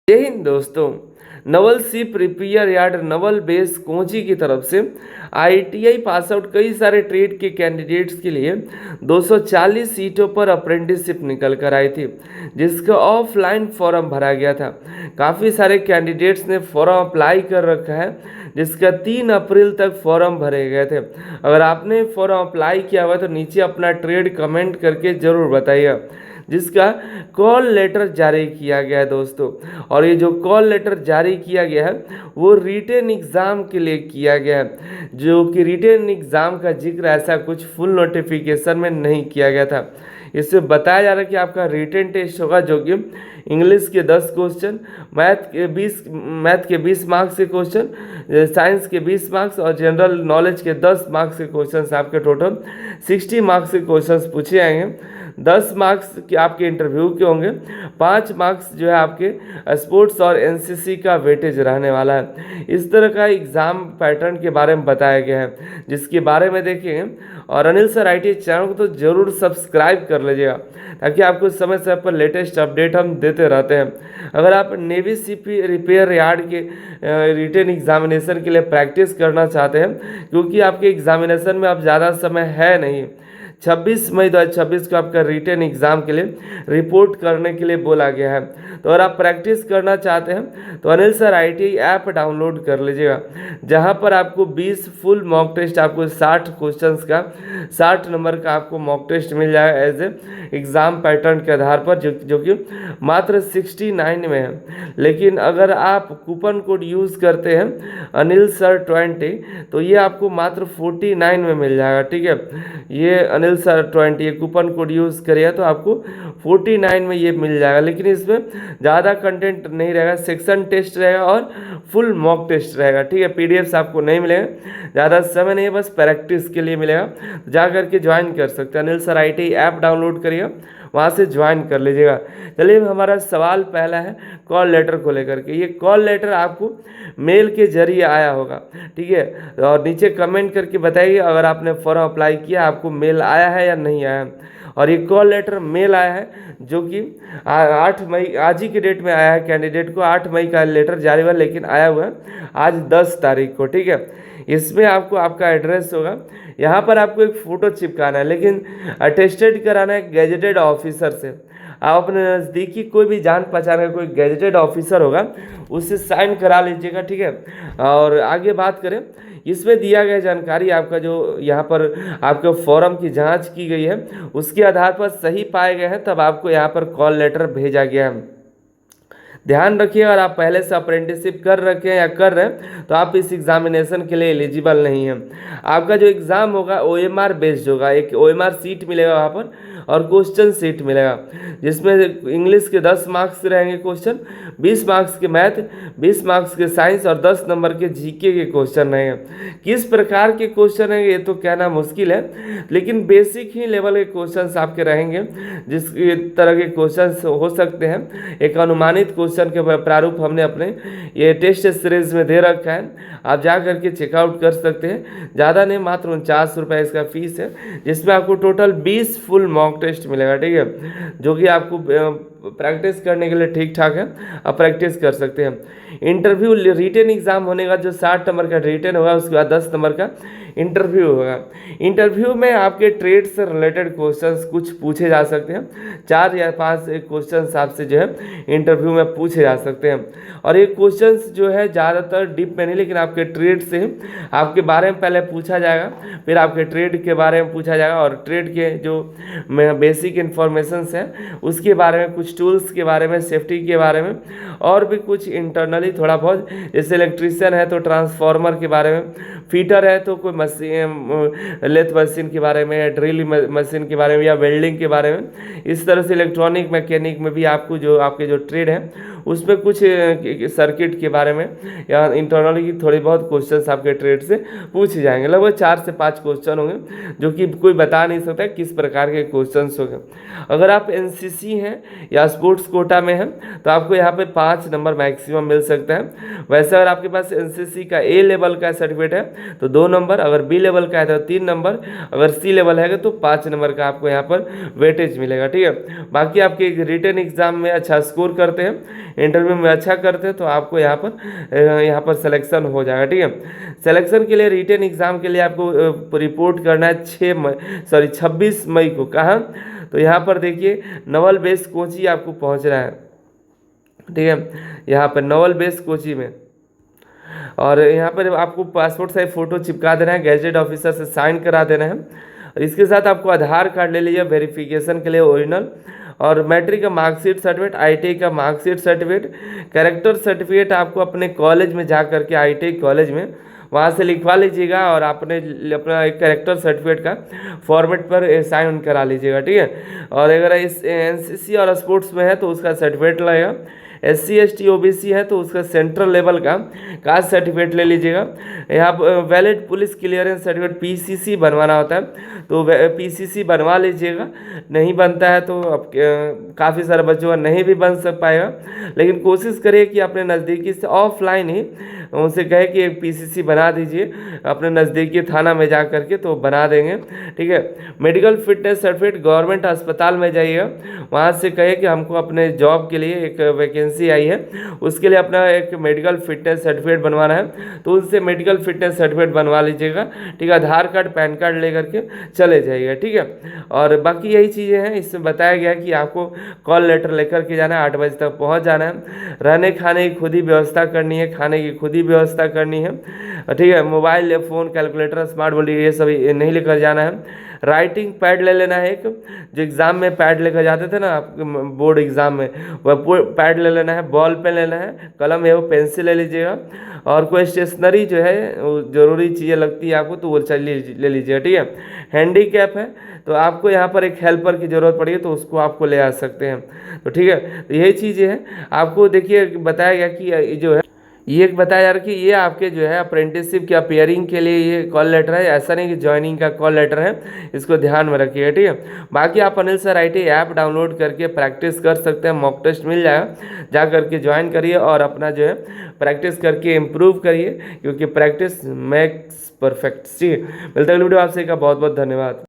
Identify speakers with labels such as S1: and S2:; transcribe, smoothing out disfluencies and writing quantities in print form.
S1: जय हिंद दोस्तों। Naval ship repair yard naval base Kochi की तरफ से आईटीआई पास आउट कई सारे ट्रेड के कैंडिडेट्स के लिए 240 सीटों पर अप्रेंटिसशिप निकल कर आई थी, जिसका ऑफलाइन फॉर्म भरा गया था। काफ़ी सारे कैंडिडेट्स ने फॉर्म अप्लाई कर रखा है, जिसका 3 अप्रैल तक फॉर्म भरे गए थे। अगर आपने फॉर्म अप्लाई किया हुआ है तो नीचे अपना ट्रेड कमेंट करके ज़रूर बताइए, जिसका कॉल लेटर जारी किया गया है दोस्तों। और ये जो कॉल लेटर जारी किया गया है वो रिटेन एग्ज़ाम के लिए किया गया है, जो कि रिटेन एग्ज़ाम का जिक्र ऐसा कुछ फुल नोटिफिकेशन में नहीं किया गया था। इससे बताया जा रहा है कि आपका रिटेन टेस्ट होगा, जो कि इंग्लिश के 10 क्वेश्चन, मैथ के 20 मार्क्स के क्वेश्चन, साइंस के 20 मार्क्स और जनरल नॉलेज के 10 मार्क्स के क्वेश्चन, आपके टोटल 60 मार्क्स के क्वेश्चन पूछे जाएंगे। 10 मार्क्स के आपके इंटरव्यू के होंगे, 5 मार्क्स जो है आपके स्पोर्ट्स और एनसीसी का वेटेज रहने वाला है। इस तरह का एग्ज़ाम पैटर्न के बारे में बताया गया है, जिसके बारे में देखेंगे। और अनिल सर आईटी चैनल को तो ज़रूर सब्सक्राइब कर लीजिएगा, ताकि आपको समय समय पर लेटेस्ट अपडेट हम देते रहते हैं। अगर आप नेवी सीपी रिपेयर यार्ड के रिटेन एग्जामिनेशन के लिए प्रैक्टिस करना चाहते हैं, क्योंकि आपके एग्जामिनेशन में अब ज़्यादा समय है नहीं, 26 मई 2026 को आपका रिटेन एग्ज़ाम के लिए रिपोर्ट करने के लिए बोला गया है। तो अगर आप प्रैक्टिस करना चाहते हैं तो Anil sir ITI app download कर लीजिएगा, जहां पर आपको 20 फुल मॉक टेस्ट, आपको 60 क्वेश्चंस का 60 नंबर का आपको मॉक टेस्ट मिल जाएगा एज ए एग्ज़ाम पैटर्न के आधार पर, जो कि मात्र 69 में है। लेकिन अगर आप कूपन कोड यूज़ करते हैं अनिल सर 20, तो ये आपको मात्र 49 में मिल जाएगा। ठीक है, ये अनिल सर 20 ये कूपन कोड यूज़ करिए तो आपको 49 में ये मिल जाएगा। लेकिन इसमें ज़्यादा कंटेंट नहीं रहेगा, सेक्शन टेस्ट रहेगा और फुल मॉक टेस्ट रहेगा। ठीक है, पीडीएफ्स आपको नहीं मिलेगा, ज़्यादा समय नहीं है, बस प्रैक्टिस के लिए मिलेगा। जा करके ज्वाइन कर सकते हैं, Anil sir IT app download करिए, वहाँ से ज्वाइन कर लीजिएगा। चलिए, हमारा सवाल पहला है कॉल लेटर को लेकर के। ये कॉल लेटर आपको मेल के जरिए आया होगा, ठीक है। और नीचे कमेंट करके बताइए अगर आपने फॉर्म अप्लाई किया, आपको मेल आया है या नहीं आया। और ये कॉल लेटर मेल आया है, जो कि 8 मई आज ही के डेट में आया है। कैंडिडेट को 8 मई का लेटर जारी हुआ, लेकिन आया हुआ है आज 10 तारीख को। ठीक है, इसमें आपको आपका एड्रेस होगा, यहाँ पर आपको एक फ़ोटो चिपकाना है, लेकिन अटेस्टेड कराना है गैजेटेड ऑफिसर से। आप अपने नज़दीकी कोई भी जान पहचान का कोई गैजेटेड ऑफिसर होगा, उससे साइन करा लीजिएगा। ठीक है, और आगे बात करें, इसमें दिया गया जानकारी आपका जो यहाँ पर आपके फॉर्म की जांच की गई है, उसके आधार पर सही पाए गए हैं, तब आपको यहाँ पर कॉल लेटर भेजा गया है। ध्यान रखिए, अगर आप पहले से अप्रेंटिसशिप कर रखे हैं या कर रहे हैं तो आप इस एग्जामिनेशन के लिए एलिजिबल नहीं हैं। आपका जो एग्ज़ाम होगा ओएमआर बेस्ड होगा, एक ओएमआर सीट मिलेगा वहाँ पर और क्वेश्चन सीट मिलेगा, जिसमें इंग्लिश के 10 मार्क्स रहेंगे क्वेश्चन, 20 मार्क्स के मैथ, 20 मार्क्स के साइंस और 10 नंबर के जीके के क्वेश्चन रहेंगे। किस प्रकार के क्वेश्चन हैं ये तो कहना मुश्किल है, लेकिन बेसिक ही लेवल के क्वेश्चन आपके रहेंगे। जिस तरह के क्वेश्चन हो सकते हैं, एक अनुमानित क्वेश्चन के प्रारूप हमने अपने ये टेस्ट सीरीज में दे रखा है, आप जा करके चेकआउट कर सकते हैं। ज़्यादा नहीं, मात्र 49 रुपये इसका फीस है, जिसमें आपको टोटल 20 फुल मॉक टेस्ट मिलेगा। ठीक है, जो कि आपको प्रैक्टिस करने के लिए ठीक ठाक है, आप प्रैक्टिस कर सकते हैं। इंटरव्यू रिटेन एग्ज़ाम होने का जो 60 नंबर का रिटेन होगा, उसके बाद 10 नंबर का इंटरव्यू होगा। इंटरव्यू में आपके ट्रेड से रिलेटेड क्वेश्चंस कुछ पूछे जा सकते हैं, 4 या 5 क्वेश्चंस आपसे जो है इंटरव्यू में पूछे जा सकते हैं। और ये क्वेश्चंस जो है ज़्यादातर डीप में नहीं, लेकिन आपके ट्रेड से आपके बारे में पहले पूछा जाएगा, फिर आपके ट्रेड के बारे में पूछा जाएगा, और ट्रेड के जो बेसिक इन्फॉर्मेशंस हैं उसके बारे में, कुछ टूल्स के बारे में, सेफ्टी के बारे में, और भी कुछ इंटरनली थोड़ा बहुत, जैसे इलेक्ट्रीशियन है तो ट्रांसफार्मर के बारे में, फीटर है तो कोई मशीन, लेथ मशीन के बारे में, या ड्रिल मशीन के बारे में, या वेल्डिंग के बारे में। इस तरह से इलेक्ट्रॉनिक मैकेनिक में भी आपको जो आपके जो ट्रेड है उसमें कुछ सर्किट के बारे में या इंटरनली की थोड़ी बहुत क्वेश्चंस आपके ट्रेड से पूछे जाएंगे। लगभग 4 से 5 क्वेश्चन होंगे, जो कि कोई बता नहीं सकता किस प्रकार के क्वेश्चंस होंगे। अगर आप एनसीसी हैं या स्पोर्ट्स कोटा में हैं तो आपको यहाँ पे 5 नंबर मैक्सिमम मिल सकता है। वैसे अगर आपके पास एनसीसी का ए लेवल का सर्टिफिकेट है तो 2 नंबर, अगर बी लेवल का है तो 3 नंबर, अगर सी लेवल है तो 5 नंबर का आपको यहाँ पर वेटेज मिलेगा। ठीक है, बाकी आपके रिटन एग्जाम में अच्छा स्कोर करते हैं इंटरव्यू में अच्छा करते हैं तो आपको यहाँ पर सिलेक्शन हो जाएगा। ठीक है, सिलेक्शन के लिए रिटन एग्ज़ाम के लिए आपको रिपोर्ट करना है 26 मई को। कहाँ? तो यहाँ पर देखिए नवल बेस कोची आपको पहुँचना है। ठीक है, यहाँ पर नवल बेस कोची में, और यहाँ पर आपको पासपोर्ट साइज फ़ोटो चिपका देना है, गैजेट ऑफिसर से साइन करा देना है। और इसके साथ आपको आधार कार्ड ले लीजिए वेरिफिकेशन के लिए ओरिजिनल, और मैट्रिक का मार्कशीट सर्टिफिकेट, आईटीआई का मार्कशीट सर्टिफिकेट, कैरेक्टर सर्टिफिकेट आपको अपने कॉलेज में जा करके आईटीआई कॉलेज में वहाँ से लिखवा लीजिएगा, और अपना एक कैरेक्टर सर्टिफिकेट का फॉर्मेट पर साइन करा लीजिएगा। ठीक है, और अगर इस एनसीसी और स्पोर्ट्स में है तो उसका सर्टिफिकेट लगेगा, SC ST OBC है तो उसका सेंट्रल लेवल का कास्ट सर्टिफिकेट ले लीजिएगा। यहाँ पर valid police clearance certificate PCC बनवाना होता है, तो PCC बनवा लीजिएगा। नहीं बनता है तो अब काफ़ी सारे बच्चों का नहीं भी बन पाएगा, लेकिन कोशिश करिए कि अपने नज़दीकी से ऑफलाइन ही उनसे कहे कि एक PCC बना दीजिए अपने नज़दीकी थाना में जा करके, तो बना देंगे। ठीक है, मेडिकल फिटनेस सर्टिफिकेट गवर्नमेंट अस्पताल में जाइएगा, वहाँ से कहे कि हमको अपने जॉब के लिए एक वैकेंसी आई है, उसके लिए अपना एक मेडिकल फिटनेस सर्टिफिकेट बनवाना है, तो उनसे मेडिकल फिटनेस सर्टिफिकेट बनवा लीजिएगा। ठीक है, आधार कार्ड पैन कार्ड ले करके चले जाइएगा। ठीक है, और बाकी यही चीज़ें हैं। इसमें बताया गया कि आपको कॉल लेटर लेकर के जाना है, 8 बजे तक पहुँच जाना है, रहने खाने की खुद ही व्यवस्था करनी है, खाने की खुद ही व्यवस्था करनी है। ठीक है, mobile phone calculator smart board ये सब नहीं लेकर जाना है। राइटिंग पैड ले लेना है, एक जो एग्ज़ाम में पैड लेकर जाते थे ना आप बोर्ड एग्ज़ाम में, वह पैड ले लेना है, बॉल पेन लेना है, कलम है वो पेंसिल ले लीजिएगा, और कोई स्टेशनरी जो है वो ज़रूरी चीज़ें लगती है आपको तो वो ले लीजिएगा। ठीक है, हैंडीकैप है तो आपको यहाँ पर एक हेल्पर की ज़रूरत पड़ेगी तो उसको आपको ले आ सकते हैं। तो ठीक है, तो यही चीज़ें हैं। आपको देखिए बताया गया कि जो है ये एक बताया जा रहा है कि ये आपके जो है अप्रेंटिसशिप के अपेयरिंग के लिए ये कॉल लेटर है, ऐसा नहीं कि ज्वाइनिंग का कॉल लेटर है, इसको ध्यान में रखिएगा। ठीक है, बाकी आप Anil sir IT app download करके प्रैक्टिस कर सकते हैं, मॉक टेस्ट मिल जाएगा, जा करके ज्वाइन करिए और अपना जो है प्रैक्टिस करके इम्प्रूव करिए, क्योंकि प्रैक्टिस मेक्स परफेक्ट। ठीक है, मिलता है वीडियो आपसे का बहुत बहुत धन्यवाद।